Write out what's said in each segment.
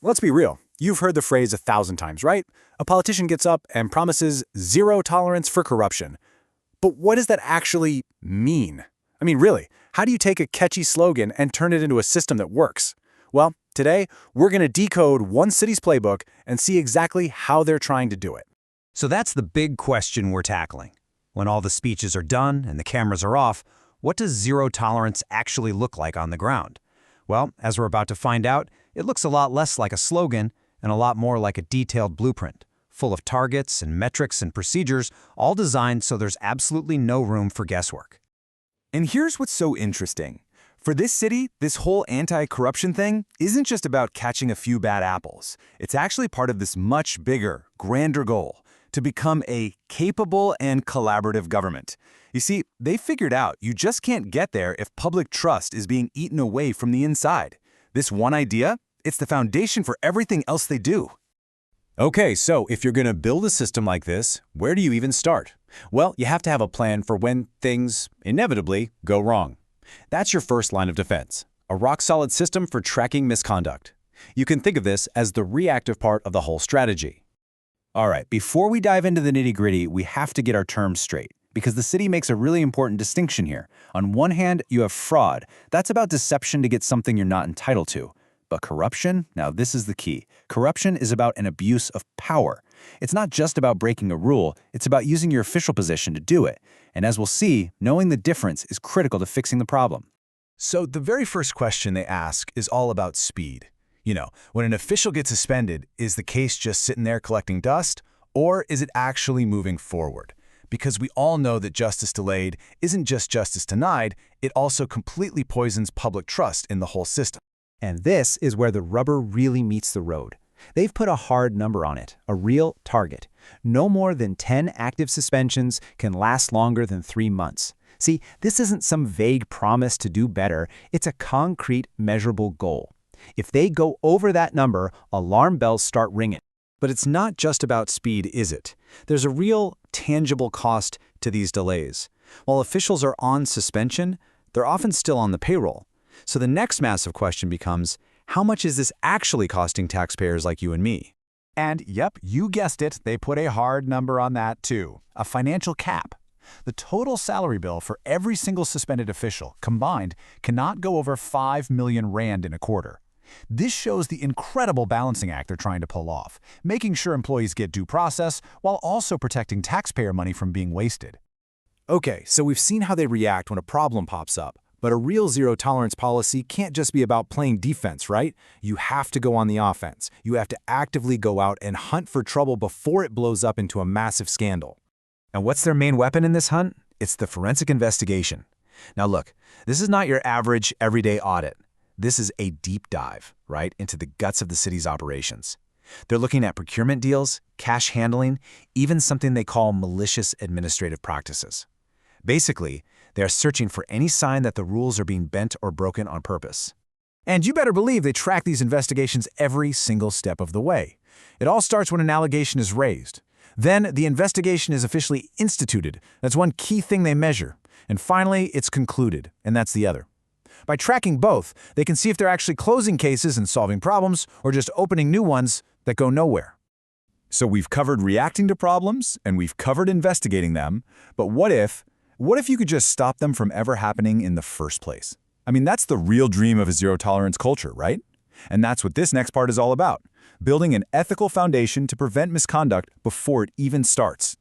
Let's be real. You've heard the phrase 1,000 times, right? A politician gets up and promises zero tolerance for corruption. But what does that actually mean? I mean, really, how do you take a catchy slogan and turn it into a system that works? Well, today, we're going to decode one city's playbook and see exactly how they're trying to do it. So that's the big question we're tackling. When all the speeches are done and the cameras are off, what does zero tolerance actually look like on the ground? Well, as we're about to find out, it looks a lot less like a slogan and a lot more like a detailed blueprint, full of targets and metrics and procedures, all designed so there's absolutely no room for guesswork. And here's what's so interesting. For this city, this whole anti-corruption thing isn't just about catching a few bad apples. It's actually part of this much bigger, grander goal to become a capable and collaborative government. You see, they figured out you just can't get there if public trust is being eaten away from the inside. This one idea, it's the foundation for everything else they do. Okay, so if you're going to build a system like this, where do you even start? Well, you have to have a plan for when things, inevitably, go wrong. That's your first line of defense, a rock-solid system for tracking misconduct. You can think of this as the reactive part of the whole strategy. All right, before we dive into the nitty-gritty, we have to get our terms straight, because the city makes a really important distinction here. On one hand, you have fraud. That's about deception to get something you're not entitled to. But corruption? Now this is the key. Corruption is about an abuse of power. It's not just about breaking a rule, it's about using your official position to do it. And as we'll see, knowing the difference is critical to fixing the problem. So the very first question they ask is all about speed. You know, when an official gets suspended, is the case just sitting there collecting dust, or is it actually moving forward? Because we all know that justice delayed isn't just justice denied, it also completely poisons public trust in the whole system. And this is where the rubber really meets the road. They've put a hard number on it, a real target. No more than 10 active suspensions can last longer than 3 months. See, this isn't some vague promise to do better, it's a concrete, measurable goal. If they go over that number, alarm bells start ringing. But it's not just about speed, is it? There's a real, tangible cost to these delays. While officials are on suspension, they're often still on the payroll. So the next massive question becomes, how much is this actually costing taxpayers like you and me? And yep, you guessed it, they put a hard number on that too, a financial cap. The total salary bill for every single suspended official combined cannot go over 5 million rand in a quarter. This shows the incredible balancing act they're trying to pull off, making sure employees get due process while also protecting taxpayer money from being wasted. Okay, so we've seen how they react when a problem pops up. But a real zero-tolerance policy can't just be about playing defense, right? You have to go on the offense. You have to actively go out and hunt for trouble before it blows up into a massive scandal. And what's their main weapon in this hunt? It's the forensic investigation. Now look, this is not your average, everyday audit. This is a deep dive, right, into the guts of the city's operations. They're looking at procurement deals, cash handling, even something they call malicious administrative practices. Basically, they are searching for any sign that the rules are being bent or broken on purpose. And you better believe they track these investigations every single step of the way. It all starts when an allegation is raised. Then the investigation is officially instituted. That's one key thing they measure. And finally, it's concluded, and that's the other. By tracking both, they can see if they're actually closing cases and solving problems, or just opening new ones that go nowhere. So we've covered reacting to problems, and we've covered investigating them, but what if you could just stop them from ever happening in the first place? I mean, that's the real dream of a zero-tolerance culture, right? And that's what this next part is all about, building an ethical foundation to prevent misconduct before it even starts.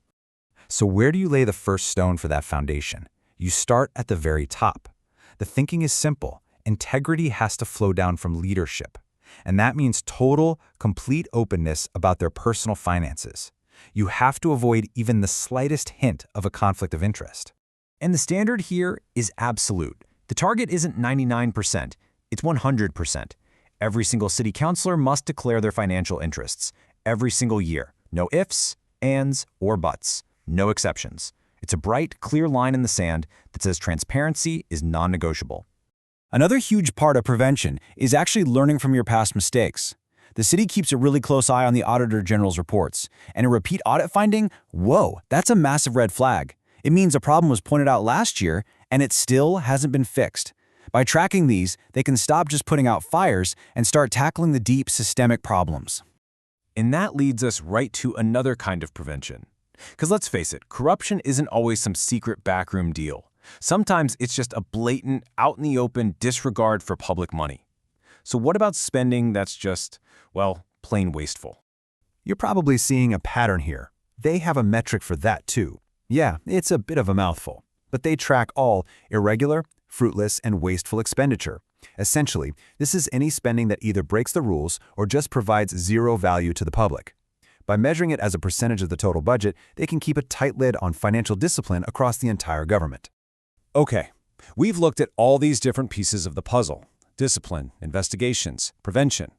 So where do you lay the first stone for that foundation? You start at the very top. The thinking is simple. Integrity has to flow down from leadership. And that means total, complete openness about their personal finances. You have to avoid even the slightest hint of a conflict of interest. And the standard here is absolute. The target isn't 99%, it's 100%. Every single city councilor must declare their financial interests, every single year. No ifs, ands, or buts. No exceptions. It's a bright, clear line in the sand that says transparency is non-negotiable. Another huge part of prevention is actually learning from your past mistakes. The city keeps a really close eye on the Auditor General's reports, and a repeat audit finding, whoa, that's a massive red flag. It means a problem was pointed out last year, and it still hasn't been fixed. By tracking these, they can stop just putting out fires and start tackling the deep systemic problems. And that leads us right to another kind of prevention. Because let's face it, corruption isn't always some secret backroom deal. Sometimes it's just a blatant, out-in-the-open disregard for public money. So what about spending that's just, well, plain wasteful? You're probably seeing a pattern here. They have a metric for that too. Yeah, it's a bit of a mouthful, but they track all irregular, fruitless, and wasteful expenditure. Essentially, this is any spending that either breaks the rules or just provides zero value to the public. By measuring it as a percentage of the total budget, they can keep a tight lid on financial discipline across the entire government. Okay, we've looked at all these different pieces of the puzzle: discipline, investigations, prevention.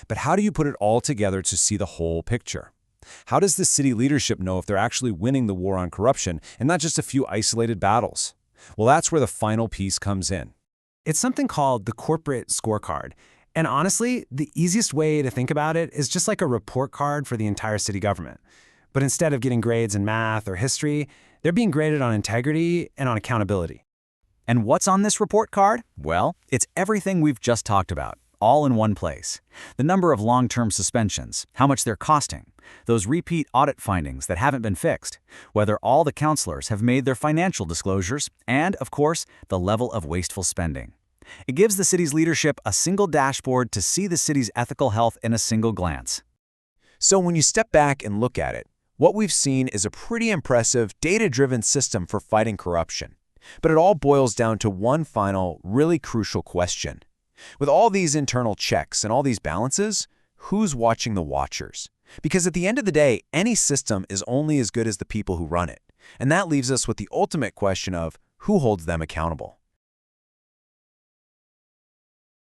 But how do you put it all together to see the whole picture? How does the city leadership know if they're actually winning the war on corruption and not just a few isolated battles? Well, that's where the final piece comes in. It's something called the corporate scorecard. And honestly, the easiest way to think about it is just like a report card for the entire city government. But instead of getting grades in math or history, they're being graded on integrity and on accountability. And what's on this report card? Well, it's everything we've just talked about, all in one place. The number of long-term suspensions, how much they're costing, those repeat audit findings that haven't been fixed, whether all the counselors have made their financial disclosures, and, of course, the level of wasteful spending. It gives the city's leadership a single dashboard to see the city's ethical health in a single glance. So when you step back and look at it, what we've seen is a pretty impressive, data-driven system for fighting corruption. But it all boils down to one final, really crucial question. With all these internal checks and all these balances, who's watching the watchers? Because at the end of the day, any system is only as good as the people who run it. And that leaves us with the ultimate question of who holds them accountable.